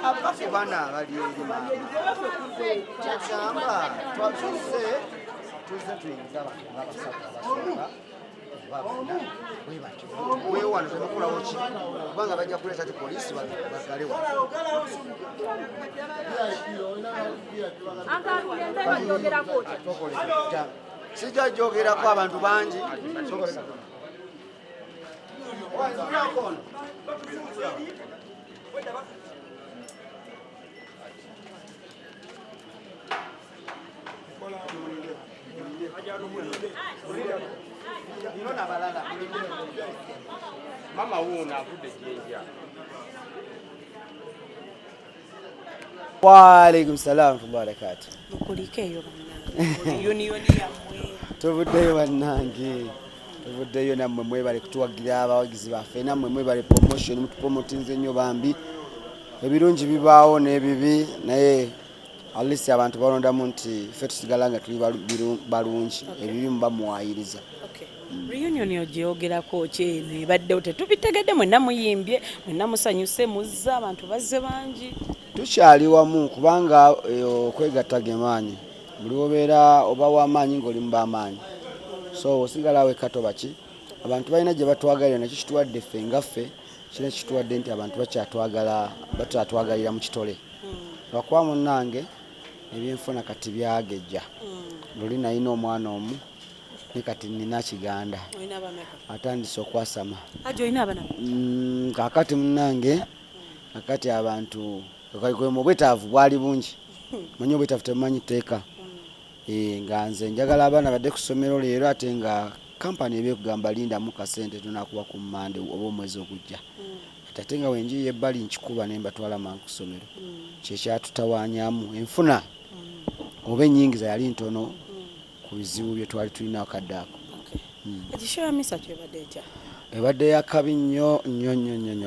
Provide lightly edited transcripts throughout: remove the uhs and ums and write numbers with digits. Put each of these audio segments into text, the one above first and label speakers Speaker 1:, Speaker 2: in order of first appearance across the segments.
Speaker 1: abakubana bali kyagamba tuze tuyinza abantu ng'abasatu abasooka wewano tebakulawo ki kubanga bajja kuleeta ti poliisi bagale sijja jogerako abantu bangi
Speaker 2: mama wuuna avudde jjenja.
Speaker 1: Waalaikum salaam wa barakatuh.
Speaker 3: Mukuliko eyo yoniyoni yammwe
Speaker 1: tuvuddeyo bannange tuvuddeyo nammwe mwebale kutuwagira abawagizi baffe nammwe mwebale promotion mutupromotinze nnyo bambi ebirungi bibaawo n'ebibi naye alisi abantu balondamu nti ffe tusigala nga tuli balungi ebibi muba muwayiriza.
Speaker 3: reunion ogyogerako kyeno ebaddewo tetubitegedde mwenna muyimbye mwenna musanyuse muzza abantu bazze bangi
Speaker 1: tukyali wamu kubanga okwegatta gemaanyi buli obeera oba w'amaanyi ng'oli mu b'amaanyi so osigalawo ekatoba ki abantu balina gye batwagalira nakyo kituwadde ffe ngaffe kino kituwadde nti abantu bakyatwagalira mu kitole lwakuba munnange ebyenfuna kati byagejja luli nalina omwana omu ne kati nina kiganda atandise okwasama kakati munnange kakati abantu mu bwetaavu bwali bungi manyi obwetaavu tebumanyi tteeka nga nze njagala abaana badde ku ssomero leero ate nga kampani ebyekugamba lindamu kasente tunakuba ku mmande oba omwezi ogujja ate nga wenjiye ebbali nkikuba ne mbatwala mangu ku ssomero kyekyatutawaanyamu enfuna oba ennyingiza yali ntono ku bizibu bye twali tulina akadde ako. Ebadde yakabi nnyo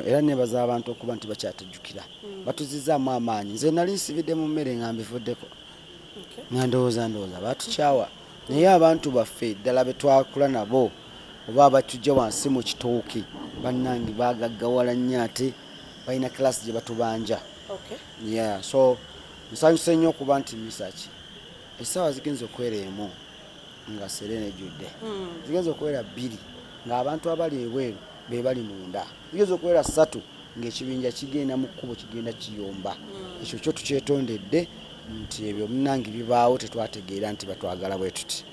Speaker 1: era nebaza abantu okuba nti bakyatujjukira batuzizaamu amaanyi nze nali nsibidde mu mmere nga mbivuddeko nga ndowooza batukyawa naye abantu baffe ddala be twakula nabo oba abatujja wansi mu kitooke bannange bagaggawala nnyo ate balina kilasi gye batubanja. So nsanyuse nnyo okuba nti misaki essaawa zigenza okwera emu nga serena ejjudde zigenza okwera bbiri ng'abantu abali ebweru be bali munda zigenza okwera ssatu ng'ekibinja kigenda mu kkubo kigenda kiyomba ekyo kyo tukyetondedde nti ebyo munnange bibaawo tetwategeera nti batwagala bwe tuti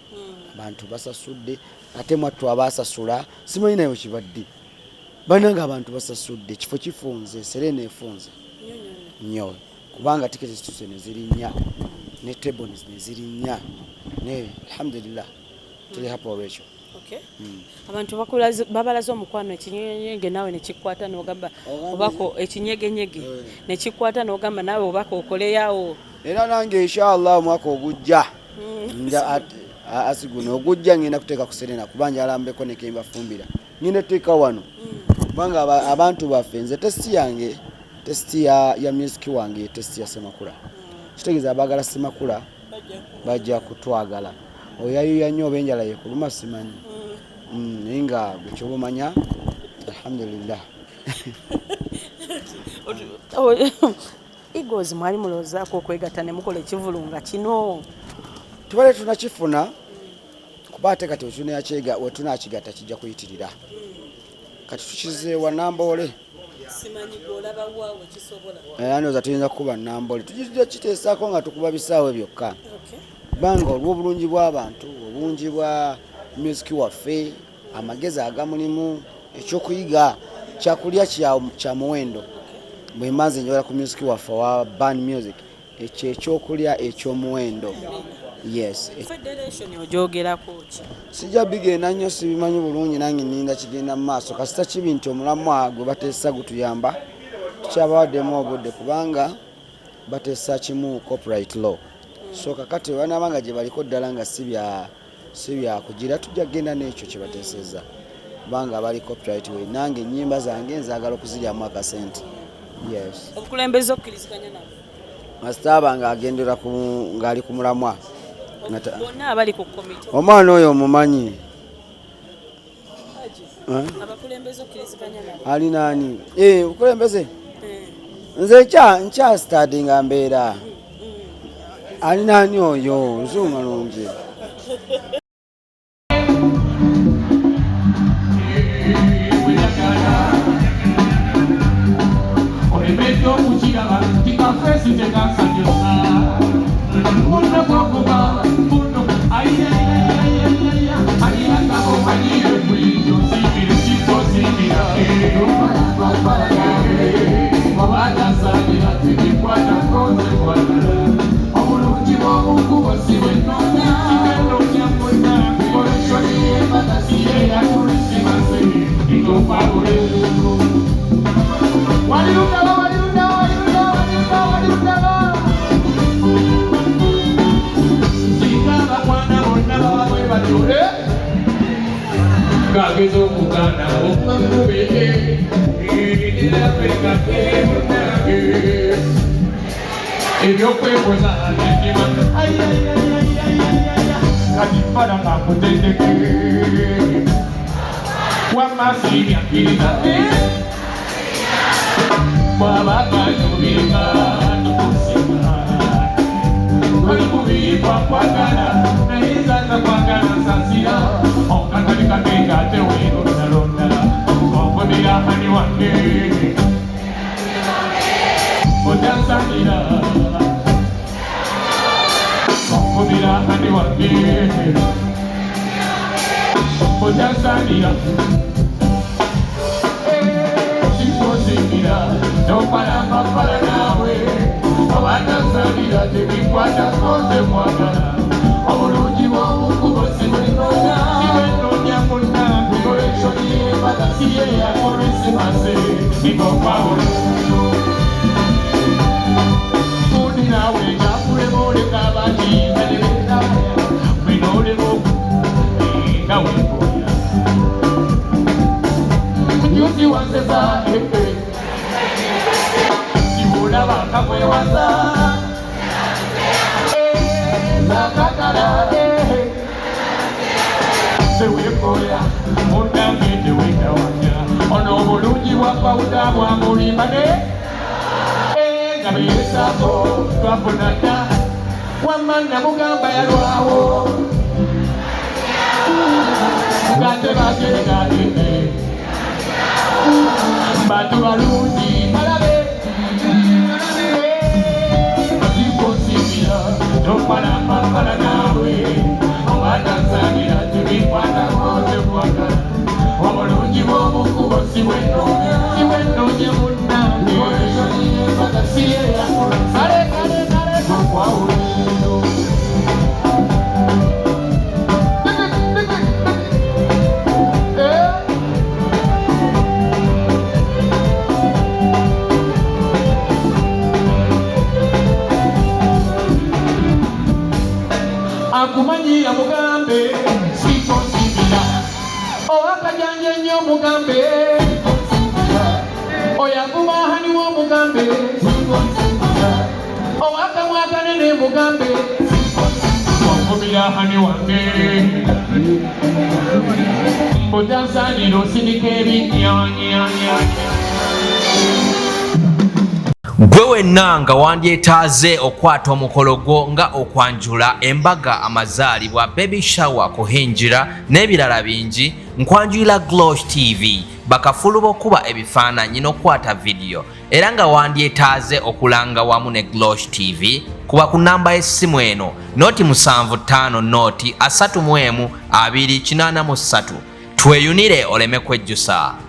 Speaker 1: abantu basasudde ate mwattu abaasasula simanyi nayo kibadde bannange abantu basasudde ekifo kifunze serena efunze nnyo kubanga tiketi zituse ne ziri nnya ne table ne ziri nnya ne alhamdulillah tuli hapo olwekyo.
Speaker 3: Abantu babalaze omukwano ekinyegenyege naawe nekikwata n'ogamba obako ekinyegenyege nekikwata n'ogamba naawe obako okoleyawo
Speaker 1: era nange inshallah omwaka ogujja asiguno ogujja ngenda kuteeka ku serena kubanja alambeko nekemba fumbira ngenda teeka wano kubanga abantu baffe nze testi yange testi ya music wange testi ya Semakula kitegeeza abagala Semakula bajja kutwagala oyayuya nnyo obenjala yekuluma simanyi nga bwekyobumanya alhamdulillah.
Speaker 3: Eagles mwali mulowoozaako okwegatta ne mukola ekivulunga kino
Speaker 1: tubale tunakifuna kuba ate kati wetunakigatta kijja kuyitirira kati tukizeewa Namboole ndowooza tuyinza kukuba Namboole tujja kiteesaako nga tukuba bisaawe byokka kubanga olw'obulungi bw'abantu obungi bwa music waffe amagezi agamulimu ekyokuyiga kyakulya kya muwendo bwe mmaze njogera ku music waffe wa band music ekyo ekyokulya eky'omuwendo. Yes.
Speaker 3: Federation ogyogerako ki?
Speaker 1: Sijja bigenda nnyo sibimanyi bulungi nange ninda kigenda mu maaso kasita kibi nti omulamwa gwe bateesa gutuyamba tukyabawaddemu obudde kubanga bateesa kimu copyright law so kakati banabanga gye baliko ddala nga si bya kugira tujja kgenda n'ekyo kye bateeseza kubanga bali copyright we nange ennyimba zange nzaagala okuziryamu akasente. Yes.
Speaker 3: Obukulembeze okkiriziganya nabo
Speaker 1: masitaba ng'agendera ng'ali ku mulamwa
Speaker 3: bonna abali ku komiti
Speaker 1: omwana oyo omumanyi
Speaker 3: abakulembeze okkiriziganya nabo
Speaker 1: ali nani obukulembeze nze nkya studying mbeera alina ani oyo nzunga lungi
Speaker 4: Akumanyi amugambe sikosibira owakajanja nnyo omugambe oyagumahani w'omugambe owakamwakanene mugambe okubira hani wange mbutansanira osirika ebinyanyanya
Speaker 5: gwe wenna nga wandyetaaze okwata omukolo gwo nga okwanjula embaga amazaalibwa baby shower kuhinjira n'ebirala bingi nkwanjulira Glosh TV bakafulu b'okuba ebifaananyi n'okwata vidiyo era nga wandyetaaze okulanga wamu ne Glosh TV kuba ku namba y'essimu eno noti 75 noti 31 283 tweyunire oleme kwejjusa.